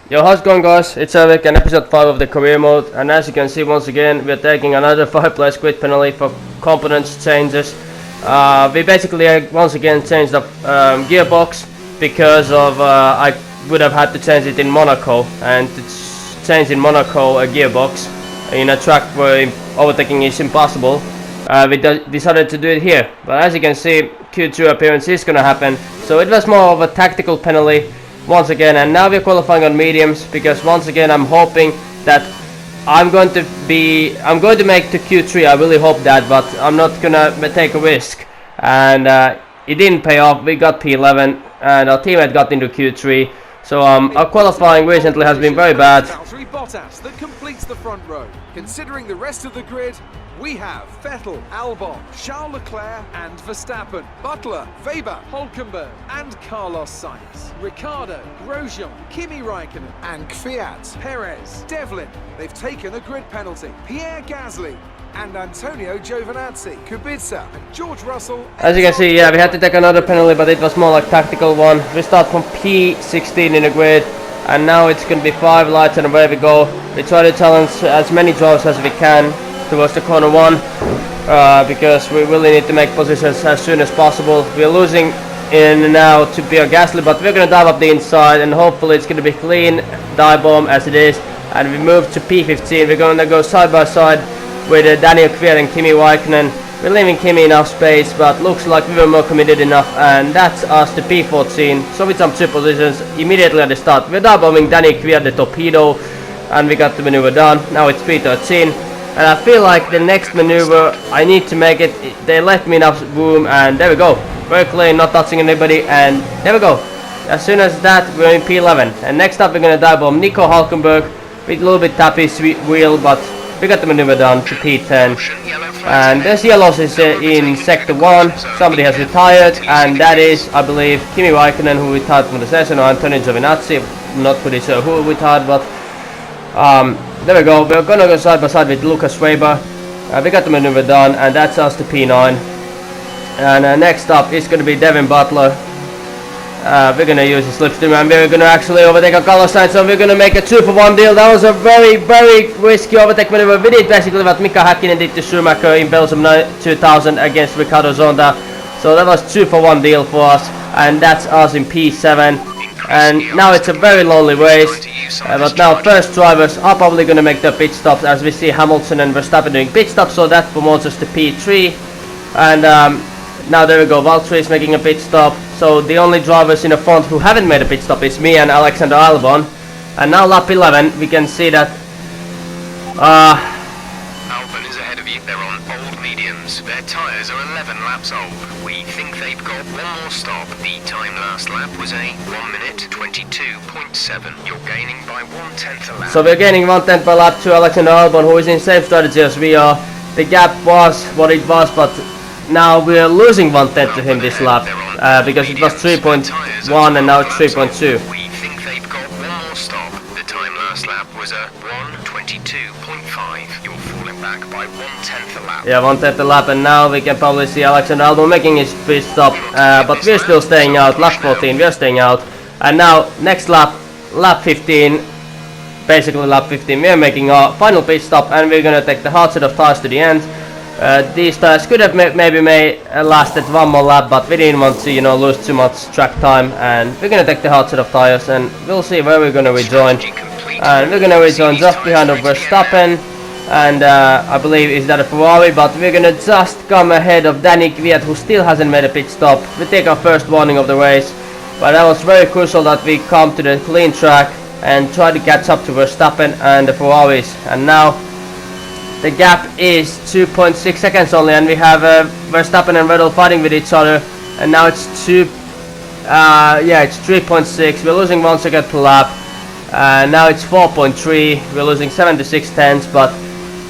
Yo, how's it going, guys? It's Avik and episode 5 of the career mode, and as you can see, once again we're taking another 5-place quit penalty for components changes. We basically once again changed the gearbox because of I would have had to change it in Monaco, and to change in Monaco a gearbox in a track where overtaking is impossible. We decided to do it here, but as you can see, Q2 appearance is gonna happen, so it was more of a tactical penalty once again, and now we're qualifying on mediums because once again I'm hoping that I'm going to make to Q3. I really hope that, but I'm not gonna take a risk, and it didn't pay off. We got P11 and our teammate got into Q3, so our qualifying recently has been very bad. Valtteri Bottas that completes the front row. Considering the rest of the grid, we have Vettel, Albon, Charles Leclerc and Verstappen, Butler, Weber, Hülkenberg and Carlos Sainz, Ricciardo, Grosjean, Kimi Raikkonen and Kvyat, Perez, Devlin. They've taken a grid penalty. Pierre Gasly and Antonio Giovinazzi, Kubica and George Russell. As you can see, yeah, we had to take another penalty, but it was more like tactical one. We start from P16 in the grid, and now it's going to be 5 lights and away we go. We try to challenge as many drivers as we can towards the corner 1 because we really need to make positions as soon as possible. We're losing in now to Pierre Gasly, but we're going to dive up the inside, and hopefully it's going to be clean dive bomb as it is, and we move to P15. We're going to go side by side with Daniel Kvyat and Kimi Raikkonen. We're leaving Kimi enough space, but looks like we were more committed enough, and that's us to P14. So we jump 2 positions immediately at the start. We're dive bombing Daniel Kvyat, the torpedo, and we got the maneuver done. Now it's P13, and I feel like the next maneuver I need to make it. They left me enough room, and there we go. Very clean, not touching anybody, and there we go. As soon as that, we're in P11, and next up we're gonna dive bomb Nico Hülkenberg with a little bit tappy wheel, but we got the maneuver done to P10, and there's yellows is in sector 1. Somebody has retired, and that is, I believe, Kimi Raikkonen, who retired from the session, or Antonio Giovinazzi. I'm not pretty sure who retired, but there we go. We're gonna go side by side with Lucas Weber. We got the maneuver done, and that's us to P9. And next up is gonna be Devin Butler. We're gonna use the slipstream, and we're gonna actually overtake a Carlos Sainz, so we're gonna make a 2-for-1 deal. That was a very, very risky overtake maneuver. We did basically what Mika Häkkinen did to Schumacher in Belgium 2000 against Ricardo Zonda. So that was 2-for-1 deal for us, and that's us in P7. And now it's a very lonely race, but now first drivers are probably gonna make their pit stops, as we see Hamilton and Verstappen doing pit stops, so that promotes us to P3. And now there we go, Valtteri is making a pit stop. So the only drivers in the front who haven't made a pit stop is me and Alexander Albon. And now lap 11, we can see that Albon is ahead of you. They're on old mediums. Their tyres are 11 laps old. We think they've got one more stop. The time last lap was a 1 minute 22.7. You're gaining by 1/10 a lap. So we're gaining 1/10 per lap to Alexander Albon, who is in same strategy as we are. The gap was what it was, but now we're losing 1/10 to him this lap because it was 3.1 and now it's 3.2. We think they've got one more stop. The time last lap was a 1:22.5. You're falling back by 1/10 a lap. Yeah, 1/10 a lap, and now we can probably see Alexander Albon making his pit stop, but we're still staying out. Lap 14, we're staying out. And now next lap, lap 15, basically lap 15, we're making our final pit stop, and we're gonna take the hard set of tires to the end. These tires could have maybe lasted 1 more lap, but we didn't want to, lose too much track time, and we're gonna take the hard set of tires, and we'll see where we're gonna rejoin. And we're gonna rejoin just behind of Verstappen, and I believe is that a Ferrari, but we're gonna just come ahead of Danny Kvyat, who still hasn't made a pit stop. We take our first warning of the race, but that was very crucial that we come to the clean track and try to catch up to Verstappen and the Ferraris. And now the gap is 2.6 seconds only, and we have Verstappen and Vettel fighting with each other, and now it's 3.6. We're losing 1 second per lap. Now it's 4.3. We're losing 7 to 6 tenths, but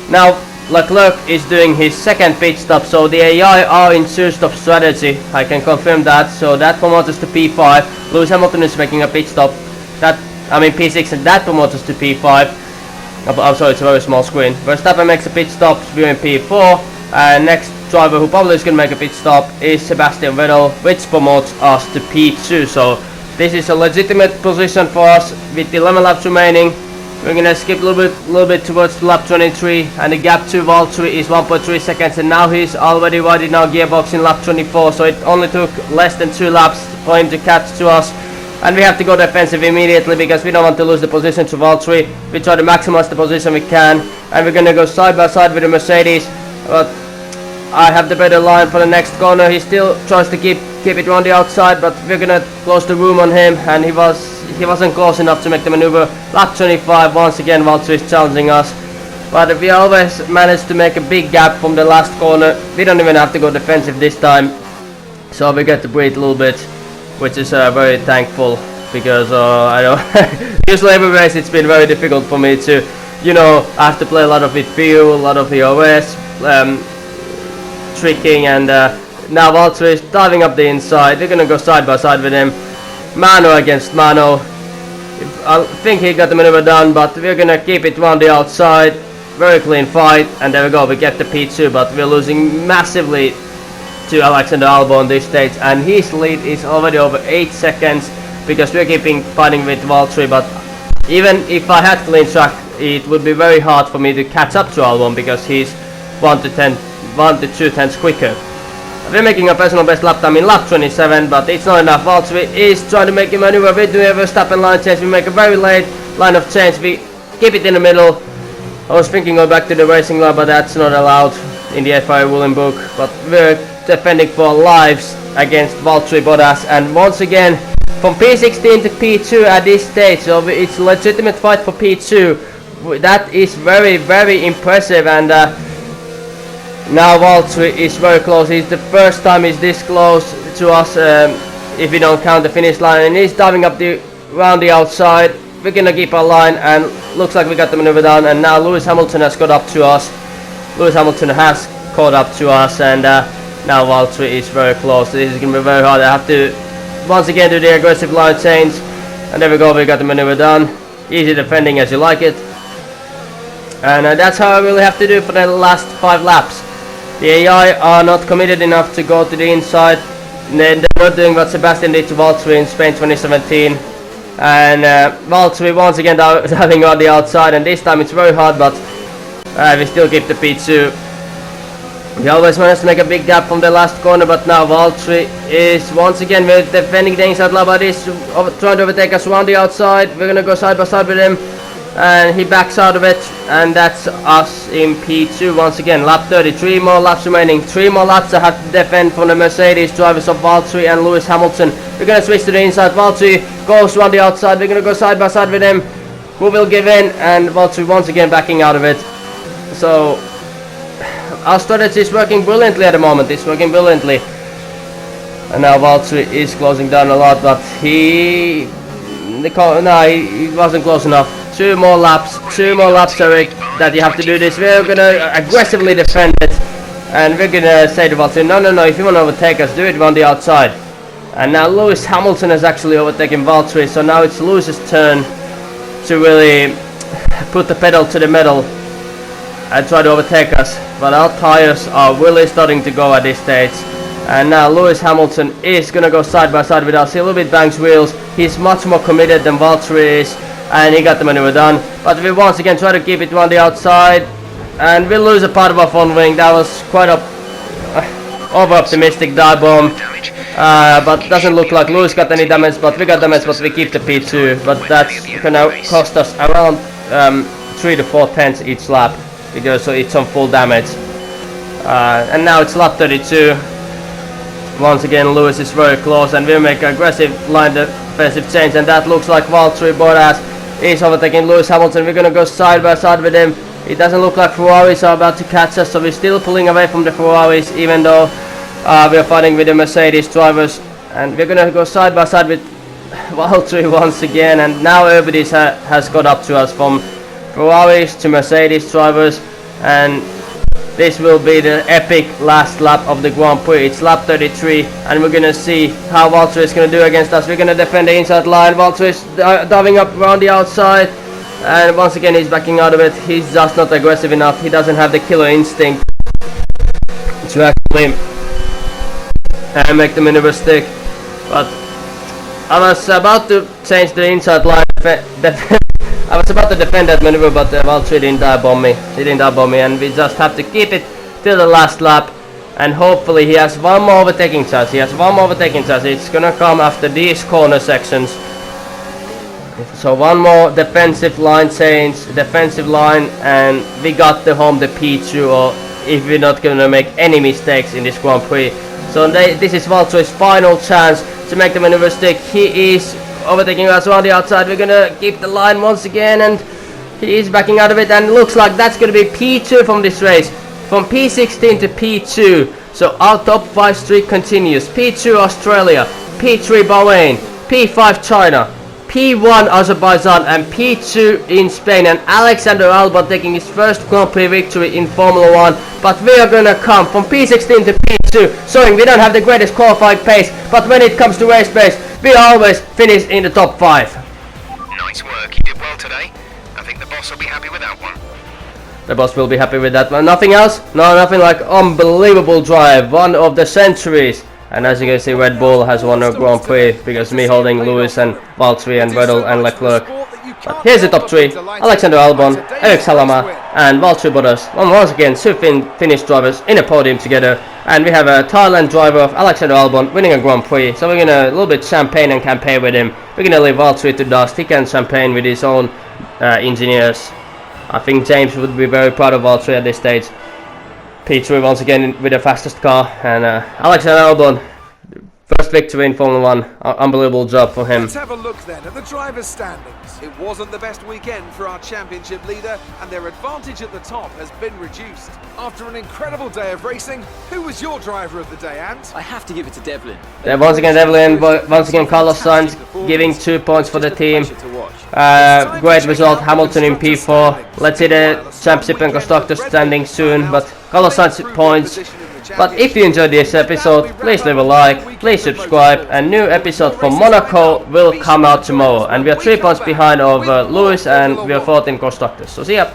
now Leclerc is doing his second pit stop, so the AI are in two-stop strategy. I can confirm that, so that promotes us to P5. Lewis Hamilton is making a pit stop. P6, and that promotes us to P5. I'm sorry, it's a very small screen. Verstappen makes a pit stop, we're in P4. Next driver who probably is going to make a pit stop is Sebastian Vettel, which promotes us to P2. So This is a legitimate position for us with 11 laps remaining. We're gonna skip a little bit towards lap 23, and the gap to Valtteri is 1.3 seconds, and now he's already widening our gearbox in lap 24, so it only took less than 2 laps for him to catch to us. And we have to go defensive immediately because we don't want to lose the position to Valtteri. We try to maximize the position we can, and we're gonna go side by side with the Mercedes. But I have the better line for the next corner. He still tries to keep it on the outside, but we're gonna close the room on him, and he wasn't close enough to make the maneuver. Lap 25, once again Valtteri is challenging us, but we always manage to make a big gap from the last corner. We don't even have to go defensive this time, so we get to breathe a little bit, which is very thankful, because I don't usually every race it's been very difficult for me to, you know, I have to play a lot of with fuel, a lot of the OS, tricking, and now Valtteri is diving up the inside. We're gonna go side by side with him, mano against mano. I think he got the maneuver done, but we're gonna keep it around the outside. Very clean fight, and there we go, we get the P2, but we're losing massively to Alexander Albon on this stage, and his lead is already over 8 seconds because we're keeping fighting with Valtteri. But even if I had clean track, it would be very hard for me to catch up to Albon because he's 1 to 2 tenths quicker. We're making a personal best lap time in lap 27, but it's not enough. Valtteri is trying to make a maneuver. We're doing a Verstappen line change. We make a very late line of change. We keep it in the middle. I was thinking going back to the racing line, but that's not allowed in the FIA ruling book. But we're defending for lives against Valtteri Bottas, and once again from P16 to P2 at this stage, so it's a legitimate fight for P2. That is very, very impressive, and now Valtteri is very close. It's the first time he's this close to us, if we don't count the finish line, and he's diving up around the outside. We're gonna keep our line, and looks like we got the maneuver done, and now Lewis Hamilton has got up to us. Lewis Hamilton has caught up to us, and now Valtteri is very close. This is going to be very hard. I have to once again do the aggressive line change, and there we go, we got the maneuver done. Easy defending as you like it, and that's how I really have to do for the last 5 laps. The AI are not committed enough to go to the inside. They're not doing what Sebastian did to Valtteri in Spain 2017, and Valtteri once again diving on the outside, and this time it's very hard, but we still keep the P2. We always manage to make a big gap from the last corner, but now Valtteri is once again defending the inside lap, but he's trying to overtake us around the outside. We're gonna go side by side with him, and he backs out of it, and that's us in P2 once again. Lap 33 more laps remaining. 3 more laps I have to defend from the Mercedes drivers of Valtteri and Lewis Hamilton. We're gonna switch to the inside. Valtteri goes around the outside. We're gonna go side by side with him. Who will give in? And Valtteri once again backing out of it. So our strategy is working brilliantly at the moment. It's working brilliantly. And now Valtteri is closing down a lot, but he wasn't close enough. 2 more laps, Eric, that you have to do this. We're gonna aggressively defend it, and we're gonna say to Valtteri, no, if you want to overtake us, do it on the outside. And now Lewis Hamilton has actually overtaken Valtteri, so now it's Lewis's turn to really put the pedal to the metal and try to overtake us, but our tires are really starting to go at this stage, and now Lewis Hamilton is gonna go side by side with us. He a little bit bangs wheels. He's much more committed than Valtteri is, and he got the maneuver done, but we once again try to keep it on the outside, and we lose a part of our front wing. That was quite a over-optimistic dive bomb, but doesn't look like Lewis got any damage, but we got damage, but we keep the P2, but that's gonna cost us around 3 to 4 tenths each lap, because so it's on full damage. And now it's lap 32. Once again Lewis is very close, and we make an aggressive line defensive change, and that looks like Valtteri Bottas is overtaking Lewis Hamilton. We're gonna go side by side with him. It doesn't look like Ferraris are about to catch us, so we're still pulling away from the Ferraris, even though we're fighting with the Mercedes drivers, and we're gonna go side by side with Valtteri once again, and now everybody has got up to us, from Ferraris to Mercedes drivers, and this will be the epic last lap of the Grand Prix. It's lap 33, and we're gonna see how Valtteri is gonna do against us. We're gonna defend the inside line. Valtteri is diving up around the outside, and once again he's backing out of it. He's just not aggressive enough. He doesn't have the killer instinct to actually make the maneuver stick. But I was about to change the inside line. I was about to defend that maneuver, but Valtteri didn't dive bomb me. He didn't dive bomb me, and we just have to keep it till the last lap. And hopefully he has one more overtaking chance. It's gonna come after these corner sections. So one more defensive line change, and we got to home the P2, or if we're not gonna make any mistakes in this Grand Prix. So this is Valtteri's final chance to make the maneuver stick. He is overtaking us around the outside. We're gonna keep the line once again, and he is backing out of it, and looks like that's gonna be P2 from this race. From P16 to P2. So our top 5 streak continues. P2 Australia, P3 Bahrain, P5 China, P1 Azerbaijan, and P2 in Spain. And Alexander Albon taking his first Grand Prix victory in Formula 1. But we are gonna come from P16 to P2, showing we don't have the greatest qualifying pace, but when it comes to race pace, we always finish in the top 5. Nice work, you did well today. I think the boss will be happy with that one. The boss will be happy with that one. Nothing else? No, nothing like unbelievable drive. One of the centuries. And as you can see, Red Bull has won a Grand Prix because me holding Lewis and Valtteri and Vettel and Leclerc. But here's the top 3. Alexander Albon, Eric Salama and Valtteri Bottas. Once again, 2 Finnish drivers in a podium together. And we have a Thailand driver of Alexander Albon winning a Grand Prix. So we're gonna a little bit champagne and campaign with him. We're gonna leave Valtteri to dust. He can champagne with his own engineers. I think James would be very proud of Valtteri at this stage. P3 once again with the fastest car, and Alexander Albon, first victory in Formula 1. Unbelievable job for him. Let's have a look then at the drivers' standings. It wasn't the best weekend for our championship leader, and their advantage at the top has been reduced. After an incredible day of racing, who was your driver of the day, Ant? I have to give it to Devlin. Yeah, once again Devlin, once again Carlos Sainz giving 2 points for the team. Great result, Hamilton in P4. Let's see the championship and constructors standing soon, but Carlos Sainz points. But if you enjoyed this episode, please leave a like, please subscribe, and new episode from Monaco will come out tomorrow. And we are 3 points behind of Lewis, and we are 4th in constructors. So see ya!